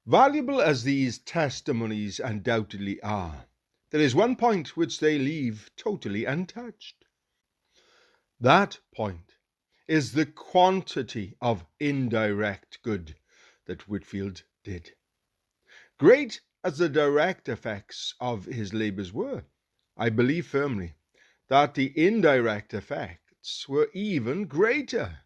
Valuable as these testimonies undoubtedly are, there is one point which they leave totally untouched. That point is the quantity of indirect good that Whitefield did. Great as the direct effects of his labours were, I believe firmly that the indirect effects were even greater.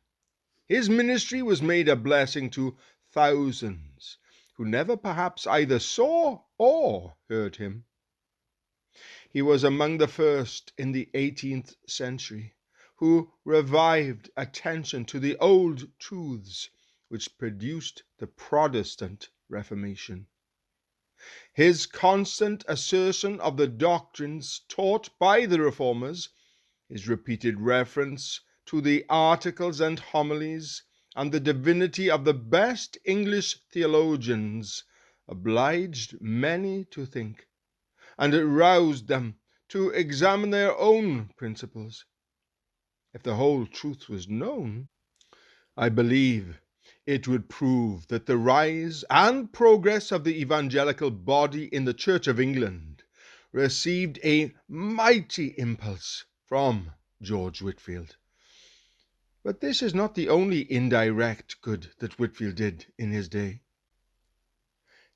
His ministry was made a blessing to thousands who never perhaps either saw or heard him. He was among the first in the 18th century who revived attention to the old truths which produced the Protestant Reformation. His constant assertion of the doctrines taught by the Reformers, his repeated reference to the articles and homilies, and the divinity of the best English theologians obliged many to think, and it roused them to examine their own principles. If the whole truth was known, I believe it would prove that the rise and progress of the evangelical body in the Church of England received a mighty impulse from George Whitefield. But this is not the only indirect good that Whitefield did in his day.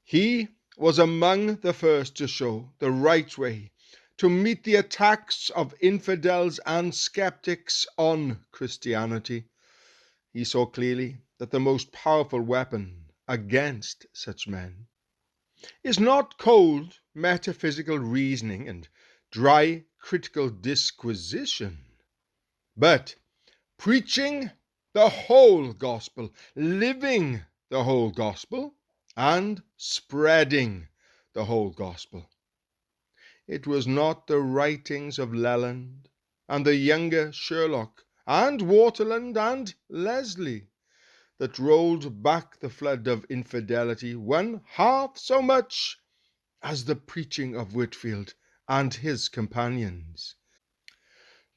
He was among the first to show the right way to meet the attacks of infidels and skeptics on Christianity. He saw clearly that the most powerful weapon against such men is not cold metaphysical reasoning and dry critical disquisition, but preaching the whole gospel, living the whole gospel, and spreading the whole gospel. It was not the writings of Leland and the younger Sherlock and Waterland and Leslie that rolled back the flood of infidelity one half so much as the preaching of Whitefield and his companions.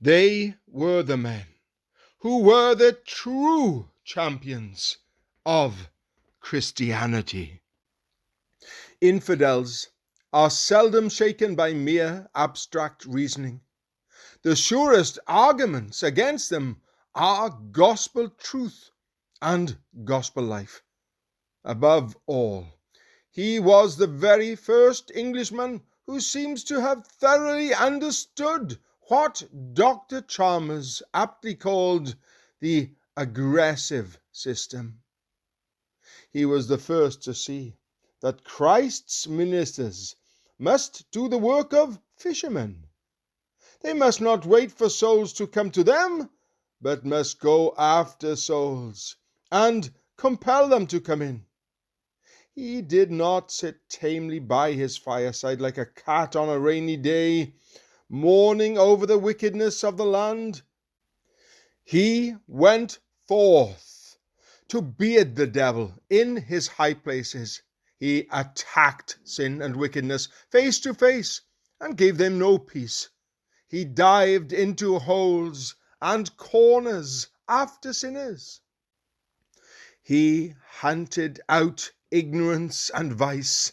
They were the men who were the true champions of Christianity. Infidels are seldom shaken by mere abstract reasoning. The surest arguments against them are gospel truth and gospel life. Above all, he was the very first Englishman who seems to have thoroughly understood what Dr. Chalmers aptly called the aggressive system. He was the first to see that Christ's ministers must do the work of fishermen. They must not wait for souls to come to them, but must go after souls and compel them to come in. He did not sit tamely by his fireside like a cat on a rainy day, mourning over the wickedness of the land. He went forth to beard the devil in his high places. He attacked sin and wickedness face to face and gave them no peace. He dived into holes and corners after sinners. He hunted out ignorance and vice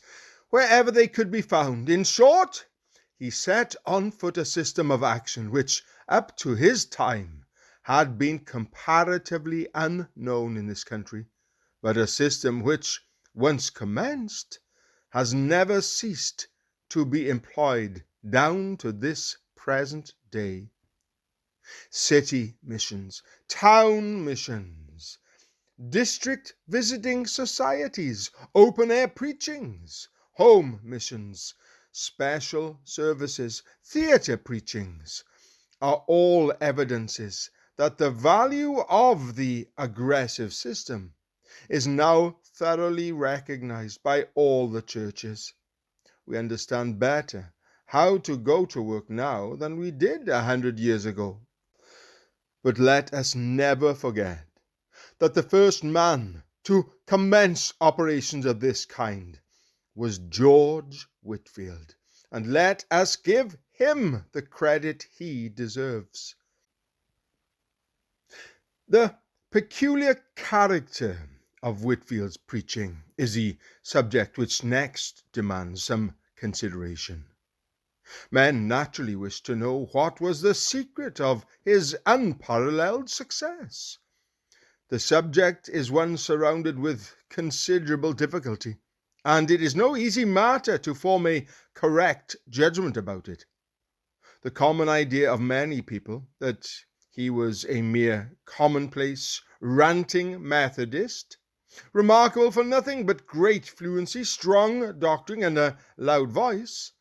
wherever they could be found. In short, he set on foot a system of action which, up to his time, had been comparatively unknown in this country, but a system which, once commenced, has never ceased to be employed down to this present day. City missions, town missions, district visiting societies, open-air preachings, home missions, special services, theatre preachings are all evidences that the value of the aggressive system is now thoroughly recognized by all the churches. We understand better how to go to work now than we did 100 years ago. But let us never forget that the first man to commence operations of this kind was George Whitefield, and let us give him the credit he deserves. The peculiar character of Whitefield's preaching is the subject which next demands some consideration. Men naturally wish to know what was the secret of his unparalleled success. The subject is one surrounded with considerable difficulty, and it is no easy matter to form a correct judgment about it. The common idea of many people that he was a mere commonplace, ranting Methodist, remarkable for nothing but great fluency, strong doctrine, and a loud voice,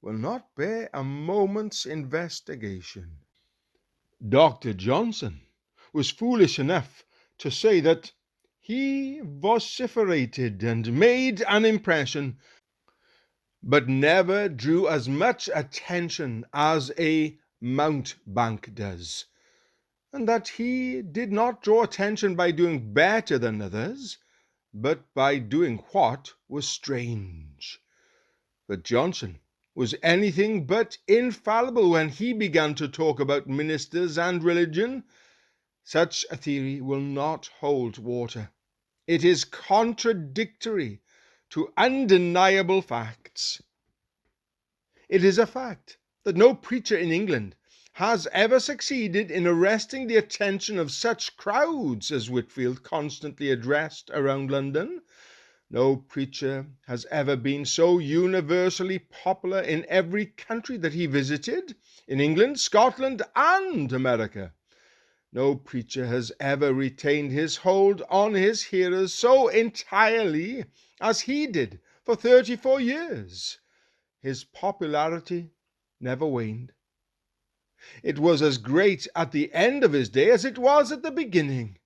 will not bear a moment's investigation. Dr. Johnson was foolish enough to say that he vociferated and made an impression, but never drew as much attention as a mountebank does, and that he did not draw attention by doing better than others, but by doing what was strange. But Johnson was anything but infallible when he began to talk about ministers and religion. Such a theory will not hold water. It is contradictory to undeniable facts. It is a fact that no preacher in England has ever succeeded in arresting the attention of such crowds as Whitefield constantly addressed around London. No preacher has ever been so universally popular in every country that he visited, in England, Scotland, and America. No preacher has ever retained his hold on his hearers so entirely as he did for 34 years. His popularity never waned. It was as great at the end of his day as it was at the beginning.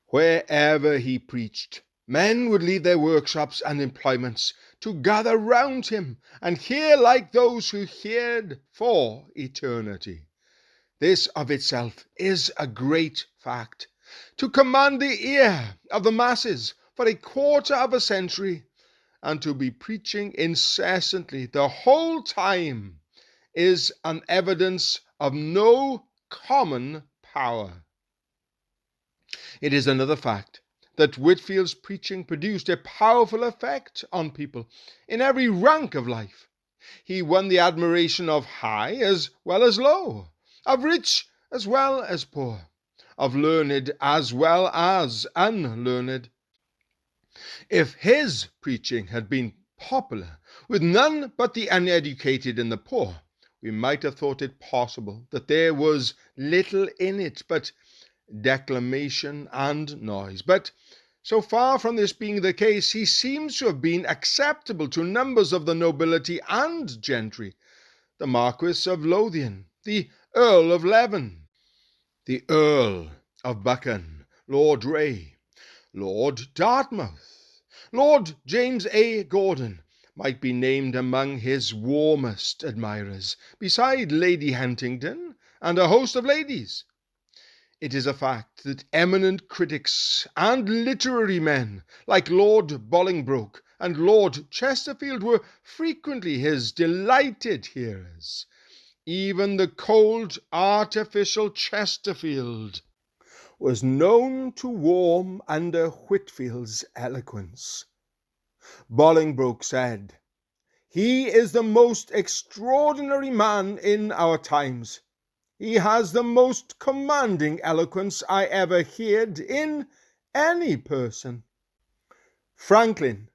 Wherever he preached, men would leave their workshops and employments to gather round him and hear like those who heard for eternity. This of itself is a great fact. To command the ear of the masses for a quarter of a century, and to be preaching incessantly the whole time, is an evidence of no common power. It is another fact that Whitefield's preaching produced a powerful effect on people in every rank of life. He won the admiration of high as well as low, of rich as well as poor, of learned as well as unlearned. If his preaching had been popular with none but the uneducated and the poor, we might have thought it possible that there was little in it but declamation and noise. But so far from this being the case, he seems to have been acceptable to numbers of the nobility and gentry, the Marquis of Lothian, the Earl of Leven, the Earl of Buchan, Lord Reay, Lord Dartmouth, Lord James A. Gordon might be named among his warmest admirers, beside Lady Huntingdon and a host of ladies. It is a fact that eminent critics and literary men like Lord Bolingbroke and Lord Chesterfield were frequently his delighted hearers. Even the cold, artificial Chesterfield was known to warm under Whitefield's eloquence. Bolingbroke said, "He is the most extraordinary man in our times. He has the most commanding eloquence I ever heard in any person." Franklin,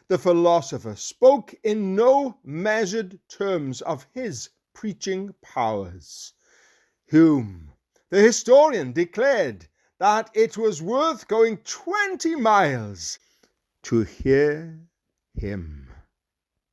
the philosopher, spoke in no measured terms of his preaching powers. Hume, the historian, declared that it was worth going 20 miles to hear him.